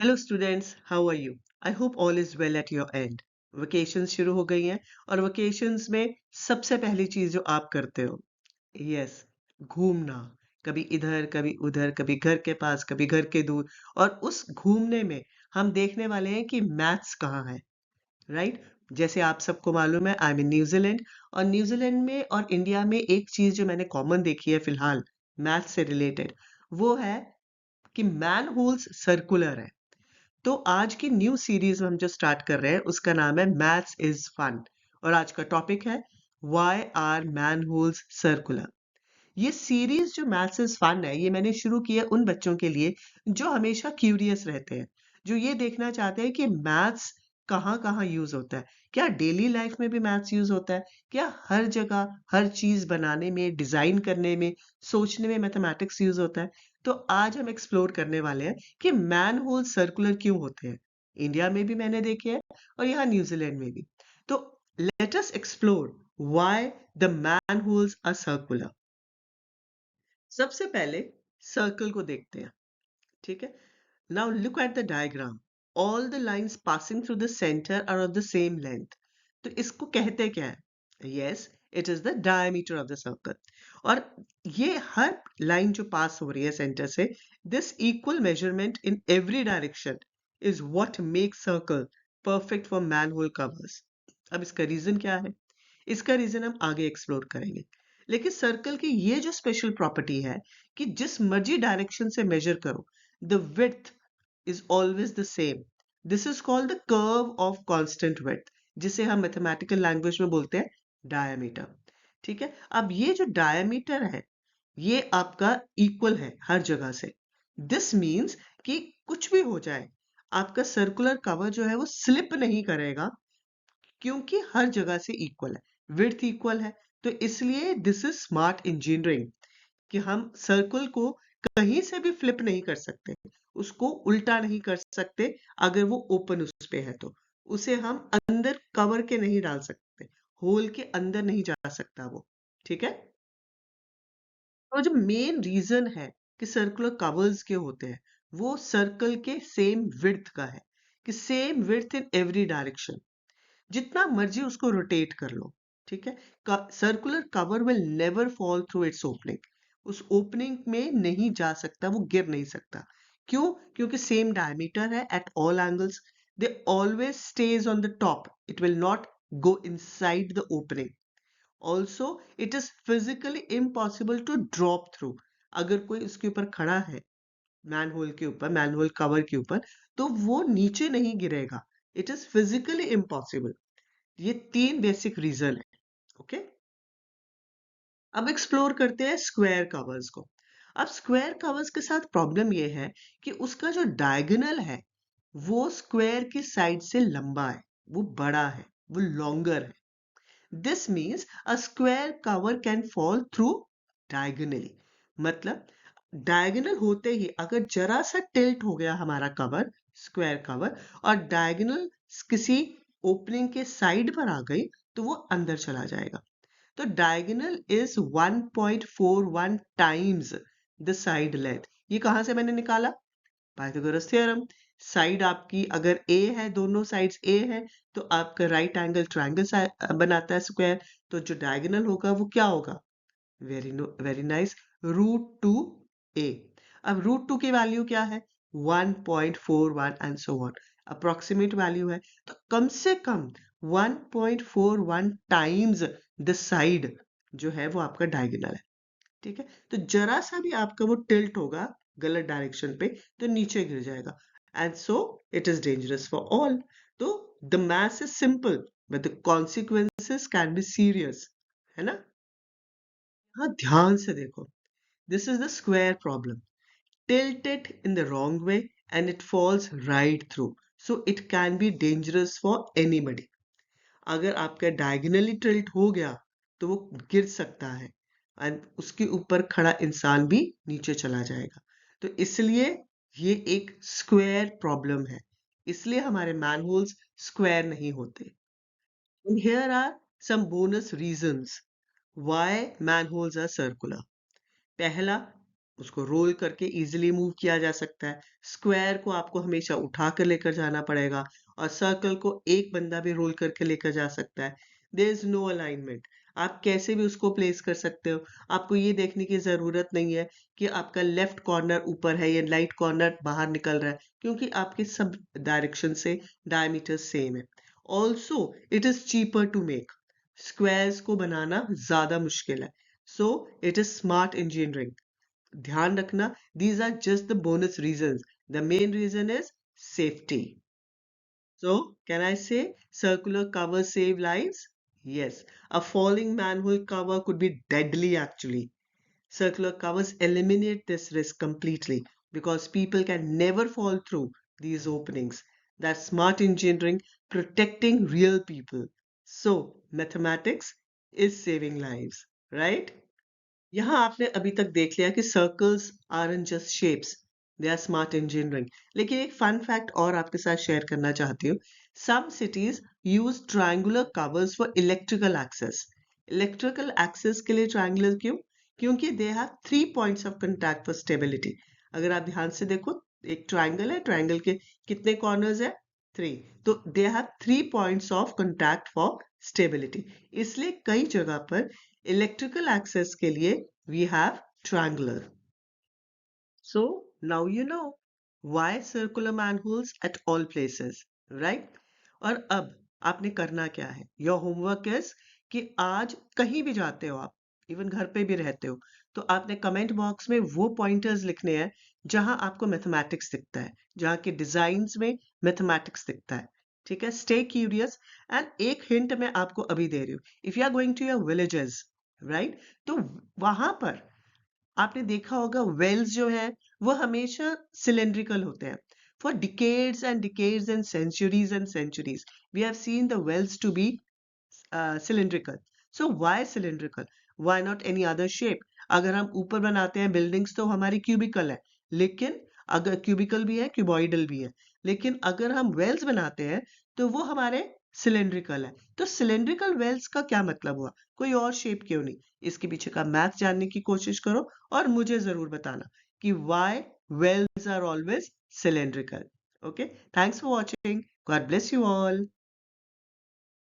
Hello students, how are you? I hope all is well at your end. Vacations शुरू हो गई हैं और वेकेशंस में सबसे पहली चीज जो आप करते हो, यस, घूमना। कभी इधर कभी उधर, कभी घर के पास कभी घर के दूर। और उस घूमने में हम देखने वाले हैं कि मैथ्स कहाँ है, राइट? जैसे आप सबको मालूम है, आई एम इन न्यूजीलैंड। और न्यूजीलैंड में और इंडिया में एक चीज जो मैंने कॉमन देखी है फिलहाल मैथ्स से रिलेटेड, वो है कि मैन होल्स सर्कुलर है। तो आज की न्यू सीरीज हम जो स्टार्ट कर रहे हैं उसका नाम है मैथ्स इज फन। और आज का टॉपिक है why are manholes circular. ये सीरीज जो मैथ्स इज फन है, ये मैंने शुरू की है उन बच्चों के लिए जो हमेशा क्यूरियस रहते हैं, जो ये देखना चाहते हैं कि मैथ्स कहाँ कहाँ यूज होता है। क्या डेली लाइफ में भी मैथ्स यूज होता है? क्या हर जगह हर चीज बनाने में, डिजाइन करने में, सोचने में मैथमेटिक्स यूज होता है? तो आज हम एक्सप्लोर करने वाले हैं कि मैन होल सर्कुलर क्यों होते हैं। इंडिया में भी मैंने देखे हैं और यहाँ न्यूजीलैंड में भी। तो let us explore why the manholes are circular. सबसे पहले सर्कल को देखते हैं, ठीक है? Now look at the diagram. All the lines passing through the centre are of the same length. तो इसको कहते क्या है? Yes, it is the diameter of the circle. और ये हर लाइन जो पास हो रही है सेंटर से, this equal measurement in every direction is what makes circle perfect for manhole covers. अब इसका रीजन क्या है? इसका रीजन हम आगे एक्सप्लोर करेंगे। लेकिन सर्कल की ये जो स्पेशल प्रॉपर्टी है कि जिस मर्जी डायरेक्शन से मेजर करो, the width is always the same. This is called the curve of constant width, जिसे हम मैथमेटिकल लैंग्वेज में बोलते हैं डायमीटर। ठीक है, अब ये जो डायमीटर है, ये आपका इक्वल है हर जगह से। दिस मीन्स कि कुछ भी हो जाए, आपका सर्कुलर कवर जो है वो स्लिप नहीं करेगा, क्योंकि हर जगह से इक्वल है, विड्थ इक्वल है। तो इसलिए दिस इज स्मार्ट इंजीनियरिंग कि हम सर्कल को कहीं से भी फ्लिप नहीं कर सकते, उसको उल्टा नहीं कर सकते। अगर वो ओपन उस पे है तो उसे हम अंदर कवर के नहीं डाल सकते, होल के अंदर नहीं जा सकता वो। ठीक है, और जो मेन रीजन है कि सर्कुलर कवर्स के होते हैं, वो सर्कल के सेम विड्थ का है, कि same width in every direction. जितना मर्जी उसको रोटेट कर लो, ठीक है, circular cover will never fall through it's opening. उस ओपनिंग में नहीं जा सकता, वो गिर नहीं सकता। क्यों? क्योंकि सेम डायमीटर है at all angles. They always stage on the top, it will not go inside the opening. Also it is physically impossible to drop through. अगर कोई उसके ऊपर खड़ा है, मैनहोल के ऊपर, मैनहोल कवर के ऊपर, तो वो नीचे नहीं गिरेगा। It is physically impossible. ये तीन बेसिक रीजन है। ओके, अब एक्सप्लोर करते हैं स्क्वायर कवर्स को। अब स्क्वायर कवर्स के साथ प्रॉब्लम ये है कि उसका जो डायगोनल है वो स्क्वायर की साइड से लंबा है, वो बड़ा है, वो लॉन्गर है। This means a square cover can fall through diagonally. मतलब डायगोनल होते ही अगर जरा सा टिल्ट हो गया हमारा कवर, स्क्वायर कवर, और डायगोनल किसी ओपनिंग के साइड पर आ गई, तो वो अंदर चला जाएगा। तो diagonal is 1.41 times the side length. ये कहां से मैंने निकाला? Pythagoras theorem. साइड आपकी अगर ए है, दोनों साइड्स ए है, तो आपका राइट एंगल ट्रायंगल बनाता है स्क्वायर। तो जो डायगोनल होगा वो क्या होगा? वेरी वेरी नाइस, √2 ए। अब √2 की वैल्यू क्या है? 1.41 and so on, approximate value है। तो कम से कम 1.41 टाइम्स द साइड जो है वो आपका डायगोनल है। ठीक है, तो जरा सा भी आपका वो टिल्ट होगा गलत डायरेक्शन पे, तो नीचे गिर जाएगा। And so it is dangerous for all. तो the maths is simple but the consequences can be serious, है ना? हाँ, ध्यान से देखो, this is the square problem. Tilt it in the wrong way and it falls right through. So it can be dangerous for anybody. अगर आपका diagonally tilt हो गया तो वो गिर सकता है, एंड उसके ऊपर खड़ा इंसान भी नीचे चला जाएगा। तो इसलिए ये एक स्क्वायर प्रॉब्लम है, इसलिए हमारे मैनहोल्स स्क्वायर नहीं होते। And here are some bonus reasons why manholes are circular. पहला, उसको रोल करके इजीली मूव किया जा सकता है। स्क्वायर को आपको हमेशा उठा कर लेकर जाना पड़ेगा और सर्कल को एक बंदा भी रोल करके लेकर जा सकता है। There is no alignment. आप कैसे भी उसको प्लेस कर सकते हो। आपको ये देखने की जरूरत नहीं है कि आपका लेफ्ट कॉर्नर ऊपर है या राइट कॉर्नर बाहर निकल रहा है, क्योंकि आपके सब डायरेक्शन से डायमीटर सेम है। Also it is cheaper to make. Squares को बनाना ज्यादा मुश्किल है। So it is smart engineering. ध्यान रखना, these are just the bonus reasons. The main reason is safety. So, can I say circular covers save lives? Yes, a falling manhole cover could be deadly actually. Circular covers eliminate this risk completely because people can never fall through these openings. That's smart engineering protecting real people. So, mathematics is saving lives, right? यहाँ आपने अभी तक देख लिया कि circles aren't just shapes, they are smart engineering. लेकिन एक fun fact और आपके साथ शेयर करना चाहती हूँ। Some cities use triangular covers for electrical access. Electrical access के लिए ट्रायंगुलर क्यों? क्योंकि they have 3 points of contact for stability. अगर आप ध्यान से देखो, एक ट्रायंगल है, ट्रायंगल के कितने कॉर्नर्स है? 3। तो दे have 3 points of contact for stability. इसलिए कई जगह पर इलेक्ट्रिकल एक्सेस के लिए we have triangular. So now you know why circular manholes at all places, right? और अब आपने करना क्या है? Your homework is कि आज कहीं भी जाते हो आप, इवन घर पे भी रहते हो, तो आपने कमेंट बॉक्स में वो पॉइंटर्स लिखने हैं जहां आपको मैथमेटिक्स दिखता है, जहां के डिजाइन्स में मैथमेटिक्स दिखता है। ठीक है, स्टे क्यूरियस। एंड एक हिंट मैं आपको अभी दे रही हूँ। If you are going to your villages, right, तो वहां पर आपने देखा होगा वेल्स जो है वो हमेशा सिलेंड्रिकल होते हैं। For decades and decades and centuries we have seen the wells to be cylindrical. So why cylindrical? Why not any other shape? अगर हम ऊपर बनाते हैं बिल्डिंग्स तो हमारी क्यूबिकल है, लेकिन अगर क्यूबिकल भी है क्यूबॉइडल भी है, लेकिन अगर हम वेल्स बनाते हैं तो वो हमारे सिलेंड्रिकल है। तो सिलेंड्रिकल वेल्स का क्या मतलब हुआ? कोई और शेप क्यों नहीं? इसके पीछे का मैथ जानने की कोशिश करो और मुझे जरूर बताना कि why wells are always cylindrical. Okay, thanks for watching. God bless you all.